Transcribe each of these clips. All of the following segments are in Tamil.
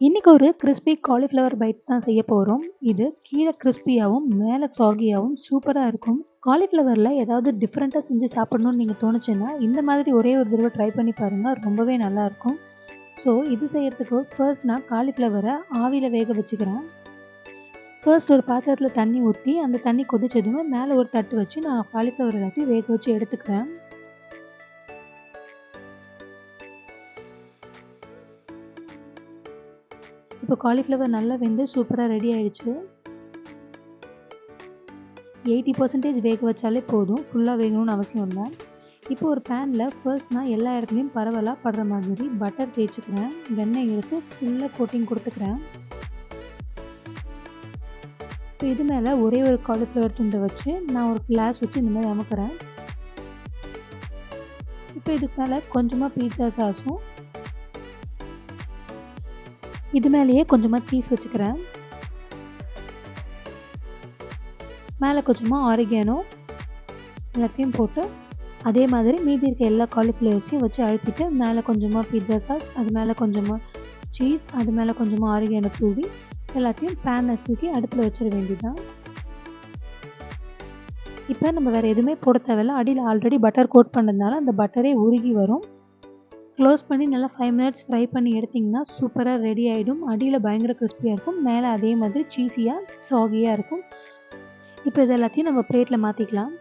இன்னைக்கு ஒரு கிறிஸ்பி காலிஃப்ளவர் பைட்ஸ் தான் செய்ய போறோம். இது கீழ கிறிஸ்பியாவும், மேல சாகியாவும் சூப்பரா இருக்கும். காலிஃப்ளவர்ல ஏதாவது டிஃபரெண்ட்டா செஞ்சு சாப்பிடணும்னு நீங்க தோணுச்சுன்னா, இந்த மாதிரி ஒரே ஒரு தடவ ட்ரை பண்ணி பாருங்க. ரொம்பவே நல்லாயிருக்கும். ஸோ இது செய்யறதுக்கு ஃபர்ஸ்ட் நான் காலிஃப்ளவர ஆவியில வேக வச்சுக்கிறேன். ஃபர்ஸ்ட் ஒரு பாத்திரத்துல தண்ணி ஊத்தி, அந்த தண்ணி கொதிச்சதுமே மேல ஒரு தட்டு வச்சு நான் காலிஃப்ளவர் எல்லாத்தையும் வேக வச்சு எடுத்துக்கிறேன். இப்போ காலிஃப்ளவர் நல்லா வெந்து சூப்பரா ரெடி ஆயிடுச்சு. 80% வேக வச்சாலே போதும். ஃபுல்லா வேகணும்னு அவசியம் இல்ல. இப்போ ஒரு பேன்ல ஃபர்ஸ்ட் நான் எல்லா இடத்துலயும் பரவலா படுற மாதிரி பட்டர் தேய்ச்சுக்கிறேன். வெண்ணெய் எடுத்து ஃபுல்லா கோட்டிங் குடுத்துக்கிறேன். இப்போ இது மேல ஒரே ஒரு காலிஃப்ளவர் துண்ட வச்சு நான் ஒரு கிளாஸ் வச்சு இந்த மாதிரி அமுக்குறேன். இப்போ இதுக்கு மேல கொஞ்சமா பீட்சா சாஸும், இது மேலேயே கொஞ்சமா சீஸ் வச்சுக்கிறேன். மேல கொஞ்சமா ஆரிகானோ எல்லாத்தையும் போட்டு, அதே மாதிரி மீதி இருக்க எல்லா காலிஃப்ளவர்ஸையும் வச்சு அழுத்திட்டு, மேல கொஞ்சமா பீட்சா சாஸ், அது மேல கொஞ்சமா சீஸ், அது மேல கொஞ்சமா ஆரிகானோ தூவி, எல்லாத்தையும் பேன்ல தூக்கி அடுப்புல வச்சிட வேண்டியதுதான். இப்போ நம்ம வேற எதுவுமே போட தேவையில்ல. அடியில ஆல்ரெடி பட்டர் கோட் பண்ணதுனால அந்த பட்டரே உருகி வரும். க்ளோஸ் பண்ணி நல்லா 5 மினிட்ஸ் ஃப்ரை பண்ணி எடுத்தீங்கன்னா, சூப்பரா ரெடி ஆயிடும். அடியில பயங்கர கிறிஸ்பியா இருக்கும். மேல அதே மாதிரி சீஸியா, சாகியா இருக்கும். இப்போ இது எல்லாத்தையும் நம்ம பிளேட்ல மாத்திக்கலாம்.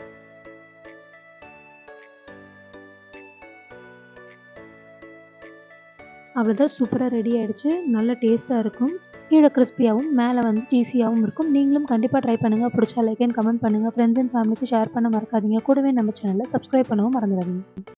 அவ்வளோதான், சூப்பரா ரெடி ஆயிடுச்சு. நல்ல டேஸ்ட்டா இருக்கும். கீழ கிறிஸ்பியாவும், மேல வந்து சீஸியாவும் இருக்கும். நீங்களும் கண்டிப்பா ட்ரை பண்ணுங்க. பிடிச்சா லைக் அண்ட் கமெண்ட் பண்ணுங்க. ஃப்ரெண்ட்ஸ் அண்ட் ஃபேமிலிக்கு ஷேர் பண்ண மறக்காதீங்க. கூடவே நம்ம சேனல சப்ஸ்கிரைப் பண்ணவும் மறந்துடாதீங்க.